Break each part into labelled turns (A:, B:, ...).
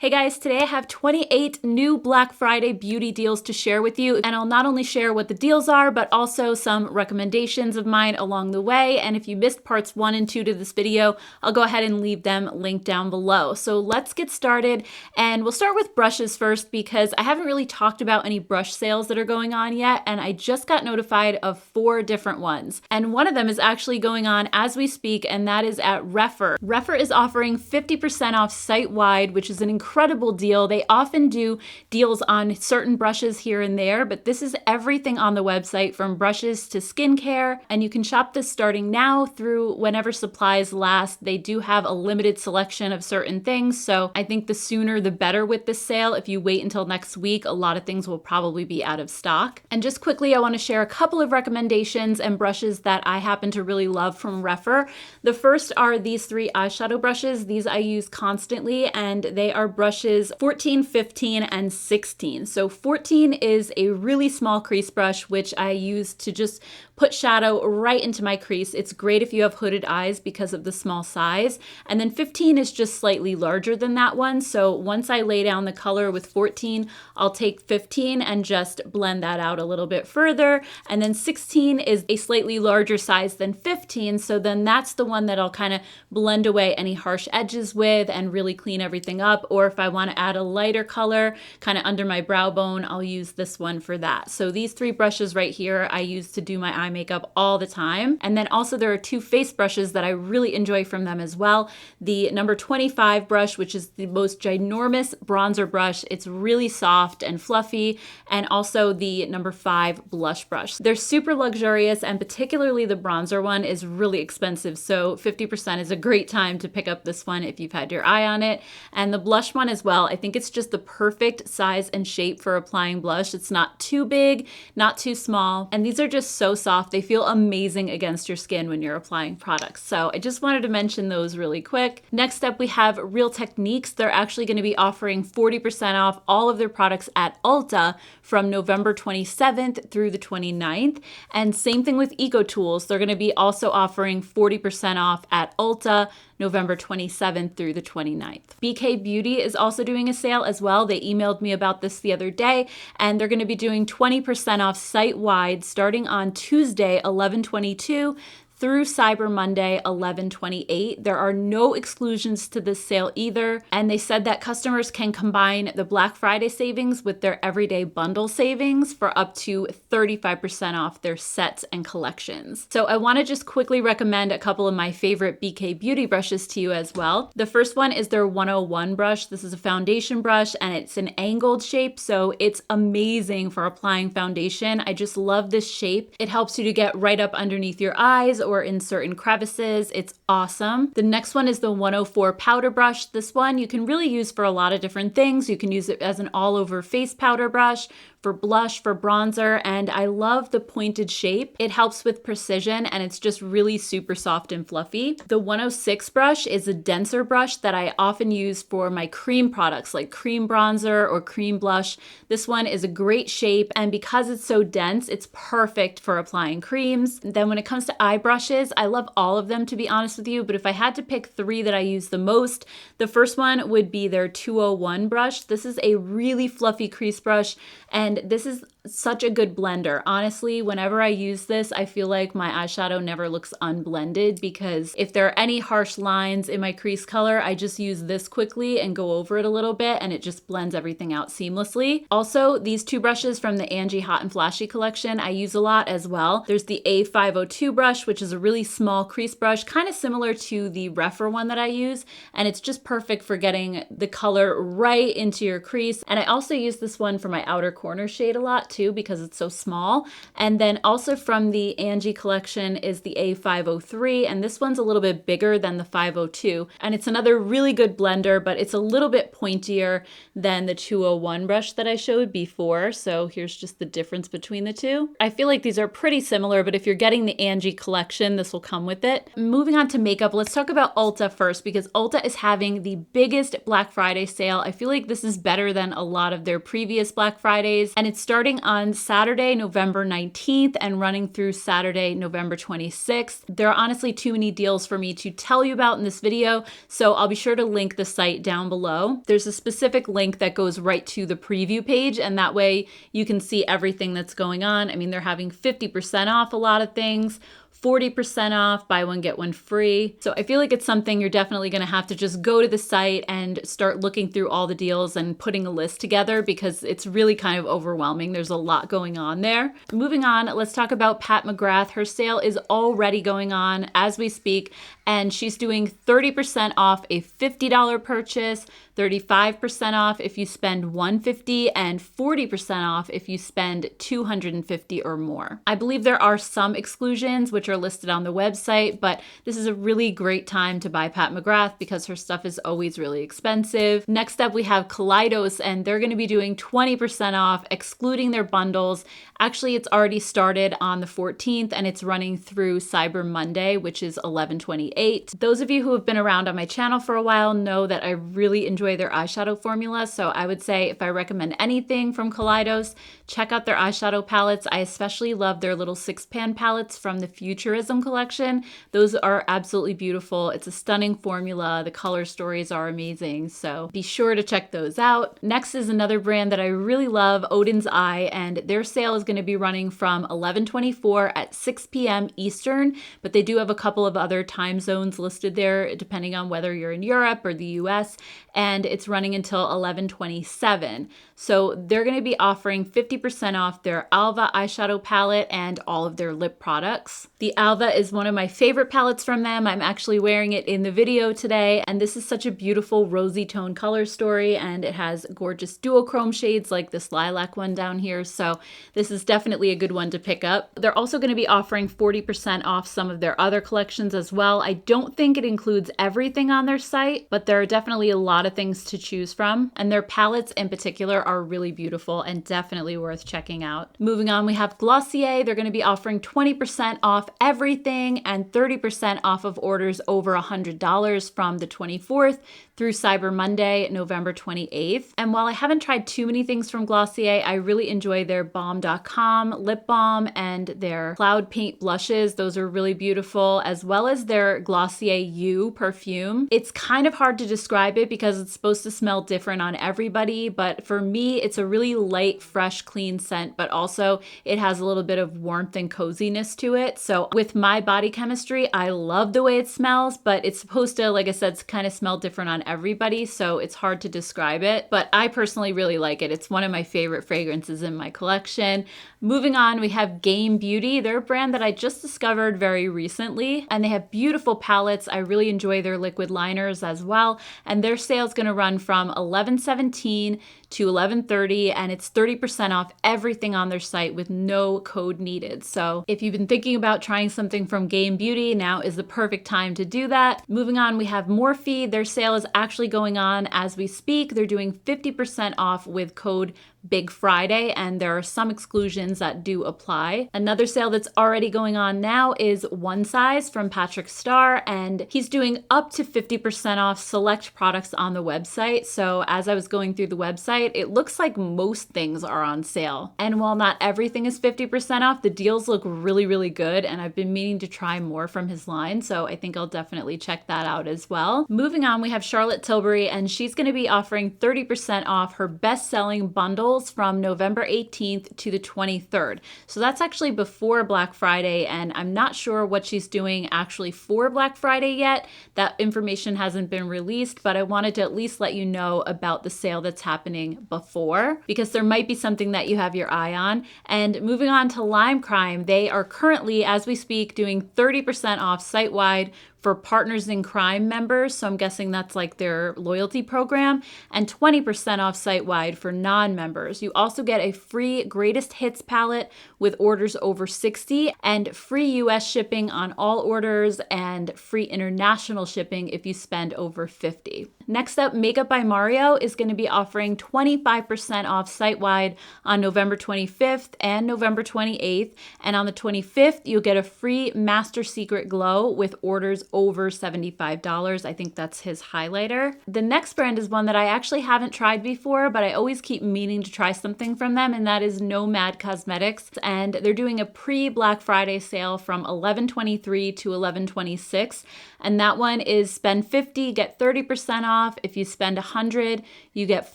A: Hey guys, today I have 28 new Black Friday beauty deals to share with you, and I'll not only share what the deals are, but also some recommendations of mine along the way. And if you missed parts 1 and 2 to this video, I'll go ahead and leave them linked down below. So let's get started, and we'll start with brushes first because I haven't really talked about any brush sales that are going on yet, and I just got notified of 4 different ones. And one of them is actually going on as we speak, and that is at Refer. Refer is offering 50% off site-wide, which is an incredible deal. They often do deals on certain brushes here and there, but this is everything on the website from brushes to skincare, and you can shop this starting now through whenever supplies last. They do have a limited selection of certain things, so I think the sooner the better with this sale. If you wait until next week, a lot of things will probably be out of stock. And just quickly, I want to share a couple of recommendations and brushes that I happen to really love from Refer. The first are these 3 eyeshadow brushes. These I use constantly, and they are brushes 14, 15, and 16. So 14 is a really small crease brush, which I use to just put shadow right into my crease. It's great if you have hooded eyes because of the small size. And then 15 is just slightly larger than that one. So once I lay down the color with 14, I'll take 15 and just blend that out a little bit further. And then 16 is a slightly larger size than 15. So then that's the one that I'll kind of blend away any harsh edges with and really clean everything up. Or if I want to add a lighter color kind of under my brow bone, I'll use this one for that. So these 3 brushes right here I use to do my eye makeup all the time. And then also there are 2 face brushes that I really enjoy from them as well. The number 25 brush, which is the most ginormous bronzer brush. It's really soft and fluffy. And also the number 5 blush brush. They're super luxurious, and particularly the bronzer one is really expensive. So 50% is a great time to pick up this one if you've had your eye on it. And the blush one as well. I think it's just the perfect size and shape for applying blush. It's not too big, not too small. And these are just so soft. They feel amazing against your skin when you're applying products. So I just wanted to mention those really quick. Next up, we have Real Techniques. They're actually going to be offering 40% off all of their products at Ulta from November 27th through the 29th. And same thing with Eco Tools. They're going to be also offering 40% off at Ulta November 27th through the 29th. BK Beauty is also doing a sale as well. They emailed me about this the other day, and they're going to be doing 20% off site-wide starting on Tuesday, 11/22 through Cyber Monday, 11/28. There are no exclusions to this sale either. And they said that customers can combine the Black Friday savings with their everyday bundle savings for up to 35% off their sets and collections. So I want to just quickly recommend a couple of my favorite BK Beauty brushes to you as well. The first one is their 101 brush. This is a foundation brush, and it's an angled shape, so it's amazing for applying foundation. I just love this shape. It helps you to get right up underneath your eyes or in certain crevices. It's awesome. The next one is the 104 powder brush. This one you can really use for a lot of different things. You can use it as an all-over face powder brush, for blush, for bronzer, and I love the pointed shape. It helps with precision, and it's just really super soft and fluffy. The 106 brush is a denser brush that I often use for my cream products like cream bronzer or cream blush. This one is a great shape, and because it's so dense, it's perfect for applying creams. Then when it comes to eye brushes, I love all of them, to be honest with you, but if I had to pick 3 that I use the most, the first one would be their 201 brush. This is a really fluffy crease brush, and this is such a good blender. Honestly, whenever I use this, I feel like my eyeshadow never looks unblended, because if there are any harsh lines in my crease color, I just use this quickly and go over it a little bit, and it just blends everything out seamlessly. Also, these 2 brushes from the Angie Hot and Flashy collection I use a lot as well. There's the A502 brush, which is a really small crease brush, kind of similar to the Refer one that I use, and it's just perfect for getting the color right into your crease. And I also use this one for my outer corner shade a lot too, because it's so small. And then also from the Angie collection is the A503, and this one's a little bit bigger than the 502, and it's another really good blender, but it's a little bit pointier than the 201 brush that I showed before. So here's just the difference between the 2. I feel like these are pretty similar, but if you're getting the Angie collection, this will come with it. Moving on to makeup, let's talk about Ulta first, because Ulta is having the biggest Black Friday sale. I feel like this is better than a lot of their previous Black Fridays, and it's starting starting on Saturday, November 19th and running through Saturday, November 26th. There are honestly too many deals for me to tell you about in this video, so I'll be sure to link the site down below. There's a specific link that goes right to the preview page, and that way you can see everything that's going on. I mean, they're having 50% off a lot of things, 40% off, buy one, get one free. So I feel like it's something you're definitely gonna have to just go to the site and start looking through all the deals and putting a list together because it's really kind of overwhelming. There's a lot going on there. Moving on, let's talk about Pat McGrath. Her sale is already going on as we speak, and she's doing 30% off a $50 purchase, 35% off if you spend $150, and 40% off if you spend $250 or more. I believe there are some exclusions which are listed on the website, but this is a really great time to buy Pat McGrath because her stuff is always really expensive. Next up, we have Kaleidos, and they're going to be doing 20% off, excluding their bundles. Actually, it's already started on the 14th, and it's running through Cyber Monday, which is 11/28. Those of you who have been around on my channel for a while know that I really enjoy their eyeshadow formula, so I would say if I recommend anything from Kaleidos, check out their eyeshadow palettes. I especially love their little 6-pan palettes from the Futurism collection. Those are absolutely beautiful. It's a stunning formula. The color stories are amazing, so be sure to check those out. Next is another brand that I really love, Oden's Eye, and their sale is going to be running from 11/24 at 6 p.m. Eastern, but they do have a couple of other time zones listed there depending on whether you're in Europe or the US, and it's running until 11/27. So they're going to be offering 50% off their Alva eyeshadow palette and all of their lip products. The Alva is one of my favorite palettes from them. I'm actually wearing it in the video today, and this is such a beautiful rosy tone color story, and it has gorgeous duochrome shades like this lilac one down here, so this is definitely a good one to pick up. They're also going to be offering 40% off some of their other collections as well. I don't think it includes everything on their site, but there are definitely a lot of things to choose from, and their palettes in particular are really beautiful and definitely worth checking out. Moving on, we have Glossier. They're going to be offering 20% off everything and 30% off of orders over $100 from the 24th through Cyber Monday, November 28th. And while I haven't tried too many things from Glossier, I really enjoy their Balm.com lip balm and their Cloud Paint blushes. Those are really beautiful, as well as their Glossier You perfume. It's kind of hard to describe it because it's supposed to smell different on everybody, but for me, it's a really light, fresh, clean scent, but also it has a little bit of warmth and coziness to it. So with my body chemistry, I love the way it smells, but it's supposed to, like I said, kind of smell different on everybody, so it's hard to describe it, but I personally really like it. It's one of my favorite fragrances in my collection. Moving on, we have Game Beauty. They're a brand that I just discovered very recently, and they have beautiful palettes. I really enjoy their liquid liners as well, and their sale is going to run from 11/17 to 11/30, and it's 30% off everything on their site with no code needed. So if you've been thinking about trying something from Game Beauty, now is the perfect time to do that. Moving on, we have Morphe. Their sale is actually going on as we speak. They're doing 50% off with code Big Friday, and there are some exclusions that do apply. Another sale that's already going on now is One Size from Patrick Starr, and he's doing up to 50% off select products on the website. So as I was going through the website, it looks like most things are on sale. And while not everything is 50% off, the deals look really, really good, and I've been meaning to try more from his line, so I think I'll definitely check that out as well. Moving on, we have Charlotte Tilbury, and she's going to be offering 30% off her best-selling bundle from November 18th to the 23rd. So that's actually before Black Friday, and I'm not sure what she's doing actually for Black Friday yet. That information hasn't been released, but I wanted to at least let you know about the sale that's happening before, because there might be something that you have your eye on. And moving on to Lime Crime, they are currently, as we speak, doing 30% off site-wide for Partners in Crime members, so I'm guessing that's like their loyalty program, and 20% off site-wide for non-members. You also get a free Greatest Hits palette with orders over 60, and free US shipping on all orders, and free international shipping if you spend over 50. Next up, Makeup by Mario is going to be offering 25% off site-wide on November 25th and November 28th, and on the 25th, you'll get a free Master Secret Glow with orders over $75. I think that's his highlighter. The next brand is one that I actually haven't tried before, but I always keep meaning to try something from them, and that is Nomad Cosmetics. And they're doing a pre-Black Friday sale from 11/23 to 11/26. And that one is spend 50, get 30% off. If you spend 100, you get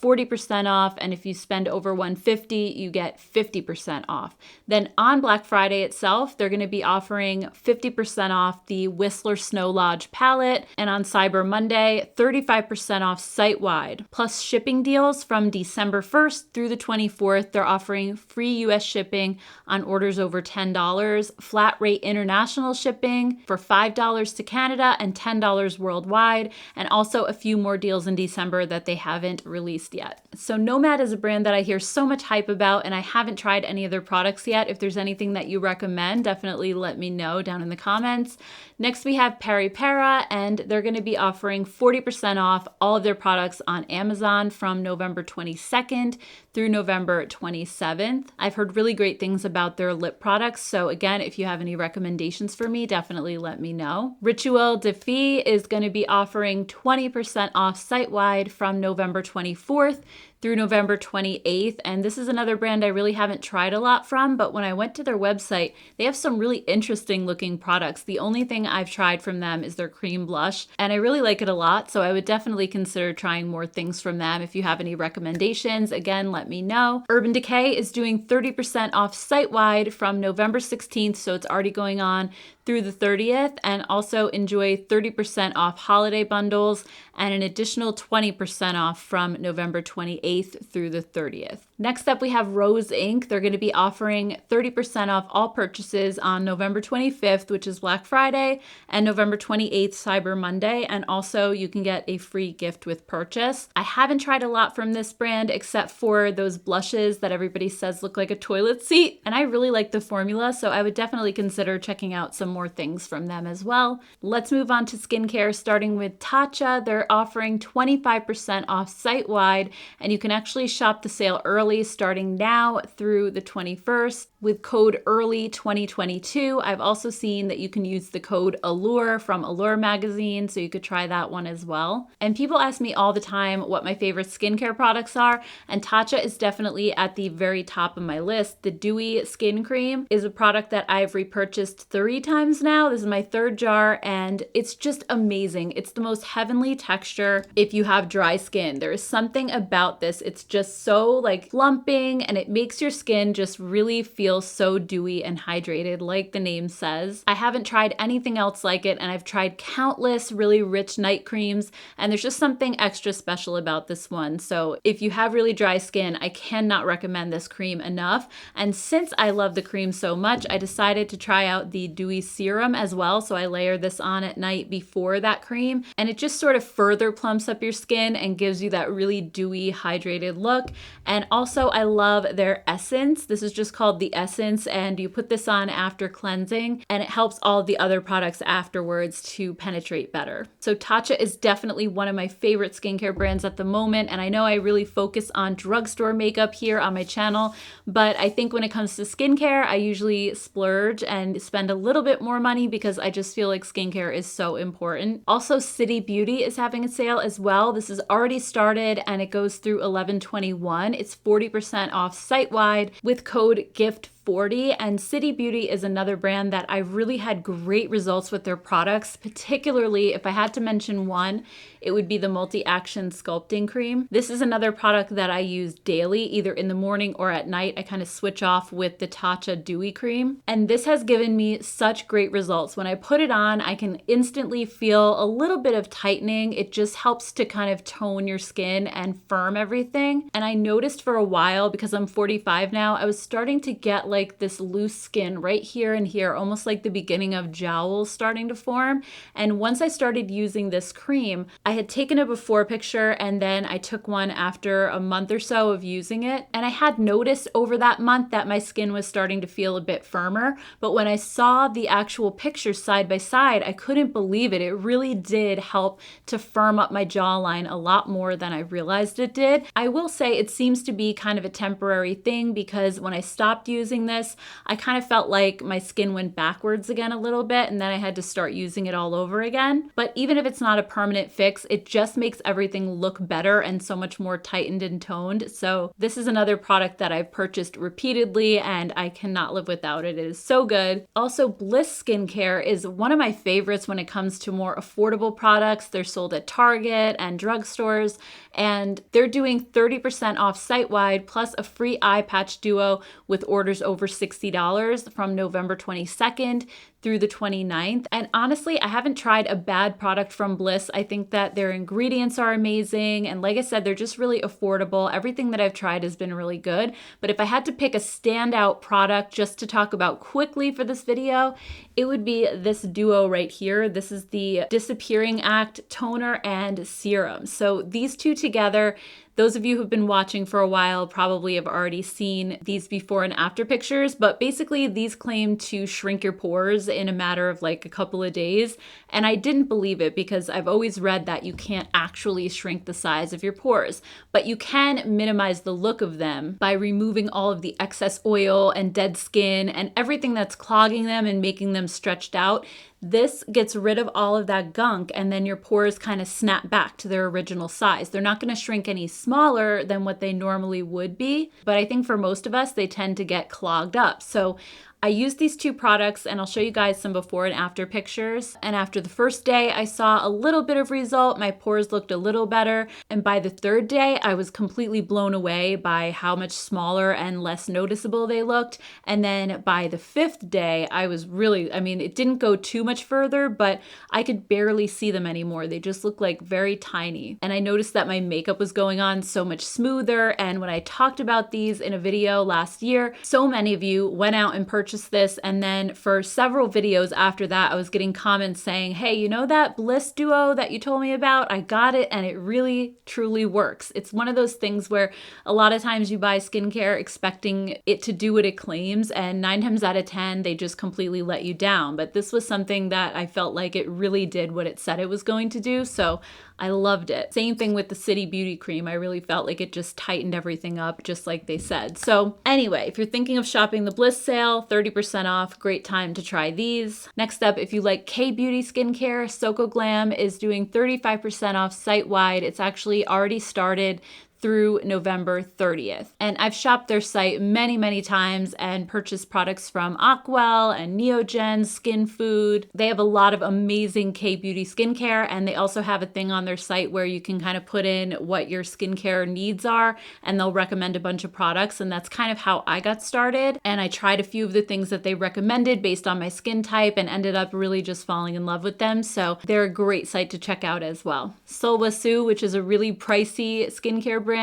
A: 40% off. And if you spend over 150, you get 50% off. Then on Black Friday itself, they're going to be offering 50% off the Whistler Snow Lodge palette. And on Cyber Monday, 35% off site-wide. Plus shipping deals from December 1st through the 24th. They're offering free US shipping on orders over $10, flat rate international shipping for $5 to Canada and $10 worldwide, and also a few more deals in December that they haven't released yet. So Nomad is a brand that I hear so much hype about, and I haven't tried any of their products yet. If there's anything that you recommend, definitely let me know down in the comments. Next, we have Peri Para, and they're going to be offering 40% off all of their products on Amazon from November 22nd through November 27th. I've heard really great things about their lip products, so again, if you have any recommendations for me, definitely let me know. Rituel de Fille is going to be offering 20% off site-wide from November 24th through November 28th. And this is another brand I really haven't tried a lot from, but when I went to their website, they have some really interesting looking products. The only thing I've tried from them is their cream blush, and I really like it a lot, so I would definitely consider trying more things from them. If you have any recommendations, again, let me know. Urban Decay is doing 30% off site-wide from November 16th, so it's already going on through the 30th, and also enjoy 30% off holiday bundles and an additional 20% off from November 28th through the 30th. Next up, we have Rose Inc. They're going to be offering 30% off all purchases on November 25th, which is Black Friday, and November 28th, Cyber Monday, and also you can get a free gift with purchase. I haven't tried a lot from this brand except for those blushes that everybody says look like a toilet seat, and I really like the formula, so I would definitely consider checking out some more things from them as well. Let's move on to skincare, starting with Tatcha. They're offering 25% off site-wide, and you can actually shop the sale early starting now through the 21st with code EARLY2022. I've also seen that you can use the code ALLURE from Allure magazine, so you could try that one as well. And people ask me all the time what my favorite skincare products are, and Tatcha is definitely at the very top of my list. The Dewy Skin Cream is a product that I've repurchased 3 times now. This is my 3rd jar, and it's just amazing. It's the most heavenly texture if you have dry skin. There is something about this. It's just so like plumping, and it makes your skin just really feel so dewy and hydrated, like the name says. I haven't tried anything else like it, and I've tried countless really rich night creams, and there's just something extra special about this one. So if you have really dry skin, I cannot recommend this cream enough. And since I love the cream so much, I decided to try out the Dewy Serum as well. So I layer this on at night before that cream, and it just sort of further plumps up your skin and gives you that really dewy, hydrated look. And also I love their essence. This is just called the Essence, and you put this on after cleansing, and it helps all of the other products afterwards to penetrate better. So Tatcha is definitely one of my favorite skincare brands at the moment, and I know I really focus on drugstore makeup here on my channel, but I think when it comes to skincare, I usually splurge and spend a little bit more money because I just feel like skincare is so important. Also, City Beauty is having a sale as well. This has already started, and it goes through 11/21. It's 40% off site-wide with code GIFT40, and City Beauty is another brand that I really had great results with their products. Particularly, if I had to mention one, it would be the Multi-Action Sculpting Cream. This is another product that I use daily, either in the morning or at night. I kind of switch off with the Tatcha Dewy Cream, and this has given me such great results. When I put it on, I can instantly feel a little bit of tightening. It just helps to kind of tone your skin and firm everything. And I noticed for a while, because I'm 45 now, I was starting to get like this loose skin right here and here, almost like the beginning of jowls starting to form. And once I started using this cream, I had taken a before picture, and then I took one after a month or so of using it. And I had noticed over that month that my skin was starting to feel a bit firmer. But when I saw the actual pictures side by side, I couldn't believe it. It really did help to firm up my jawline a lot more than I realized it did. I will say it seems to be kind of a temporary thing, because when I stopped using using this, I kind of felt like my skin went backwards again a little bit, and then I had to start using it all over again. But even if it's not a permanent fix, it just makes everything look better and so much more tightened and toned. So this is another product that I've purchased repeatedly, and I cannot live without it. It is so good. Also, Bliss Skincare is one of my favorites when it comes to more affordable products. They're sold at Target and drugstores, and they're doing 30% off site-wide plus a free eye patch duo with orders over $60 from November 22nd through the 29th. And honestly, I haven't tried a bad product from Bliss. I think that their ingredients are amazing. And like I said, they're just really affordable. Everything that I've tried has been really good. But if I had to pick a standout product just to talk about quickly for this video, it would be this duo right here. This is the Disappearing Act toner and serum. So these two together, those of you who've been watching for a while probably have already seen these before and after pictures, but basically these claim to shrink your pores in a matter of like a couple of days. And I didn't believe it because I've always read that you can't actually shrink the size of your pores, but you can minimize the look of them by removing all of the excess oil and dead skin and everything that's clogging them and making them stretched out. This gets rid of all of that gunk, and then your pores kind of snap back to their original size. They're not going to shrink any smaller than what they normally would be, but I think for most of us, they tend to get clogged up. So I used these two products, and I'll show you guys some before and after pictures. And after the first day, I saw a little bit of result. My pores looked a little better. And by the third day, I was completely blown away by how much smaller and less noticeable they looked. And then by the fifth day, I was really, it didn't go too much further, but I could barely see them anymore. They just looked like very tiny. And I noticed that my makeup was going on so much smoother. And when I talked about these in a video last year, so many of you went out and purchased this, and then for several videos after that, I was getting comments saying, hey, you know that Bliss duo that you told me about? I got it, and it really, truly works. It's one of those things where a lot of times you buy skincare expecting it to do what it claims, and 9 times out of 10, they just completely let you down. But this was something that I felt like it really did what it said it was going to do, so I loved it. Same thing with the City Beauty Cream. I really felt like it just tightened everything up just like they said. So anyway, if you're thinking of shopping the Bliss sale, 30% off, great time to try these. Next up, if you like K-Beauty skincare, Soko Glam is doing 35% off site-wide. It's actually already started through November 30th. And I've shopped their site many, many times and purchased products from Aquel and Neogen, Skin Food. They have a lot of amazing K-Beauty skincare, and they also have a thing on their site where you can kind of put in what your skincare needs are, and they'll recommend a bunch of products, and that's kind of how I got started. And I tried a few of the things that they recommended based on my skin type and ended up really just falling in love with them. So they're a great site to check out as well. Sulwhasoo, which is a really pricey skincare brand,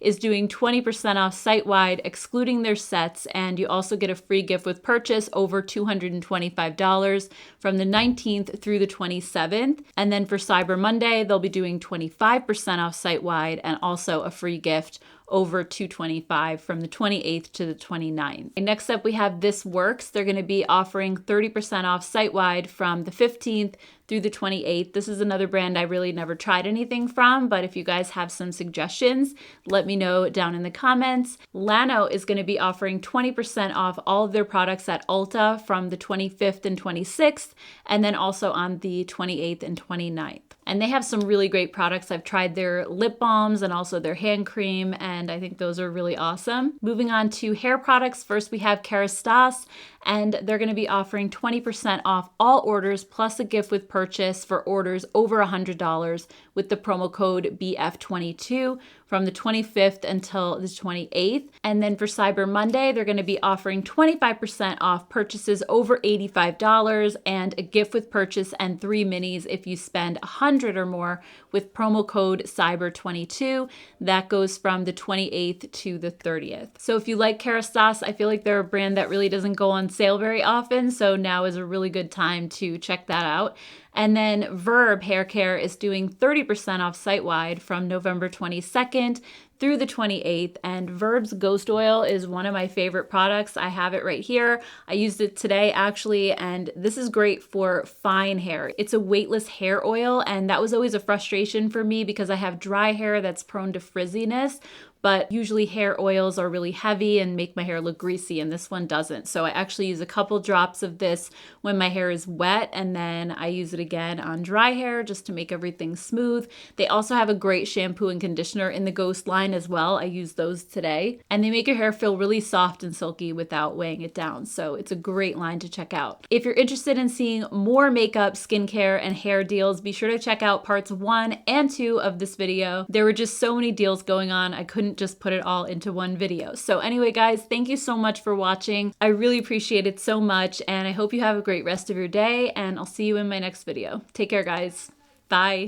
A: is doing 20% off site-wide, excluding their sets, and you also get a free gift with purchase over $225 from the 19th through the 27th. And then for Cyber Monday, they'll be doing 25% off site-wide and also a free gift over $225 from the 28th to the 29th. And next up, we have This Works. They're going to be offering 30% off site-wide from the 15th through the 28th. This is another brand I really never tried anything from, but if you guys have some suggestions, let me know down in the comments. Lano is going to be offering 20% off all of their products at Ulta from the 25th and 26th, and then also on the 28th and 29th. And they have some really great products. I've tried their lip balms and also their hand cream, and I think those are really awesome. Moving on to hair products, first we have Kerastase, and they're going to be offering 20% off all orders plus a gift with purchase for orders over $100 with the promo code BF22 from the 25th until the 28th. And then for Cyber Monday, they're going to be offering 25% off purchases over $85 and a gift with purchase and 3 minis if you spend $100 or more with promo code CYBER22. That goes from the 28th to the 30th. So if you like Kerastase, I feel like they're a brand that really doesn't go on sale very often, so now is a really good time to check that out. And then Verb Haircare is doing 30% off site-wide from November 22nd through the 28th, and Verb's Ghost Oil is one of my favorite products. I have it right here. I used it today actually, and this is great for fine hair. It's a weightless hair oil, and that was always a frustration for me because I have dry hair that's prone to frizziness. but usually hair oils are really heavy and make my hair look greasy, and this one doesn't. So I actually use a couple drops of this when my hair is wet, and then I use it again on dry hair just to make everything smooth. They also have a great shampoo and conditioner in the Ghost line as well. I use those today, and they make your hair feel really soft and silky without weighing it down. So it's a great line to check out. If you're interested in seeing more makeup, skincare, and hair deals, be sure to check out parts 1 and 2 of this video. There were just so many deals going on, I couldn't just put it all into one video. So anyway, guys, thank you so much for watching. I really appreciate it so much, and I hope you have a great rest of your day, and I'll see you in my next video. Take care, guys. Bye.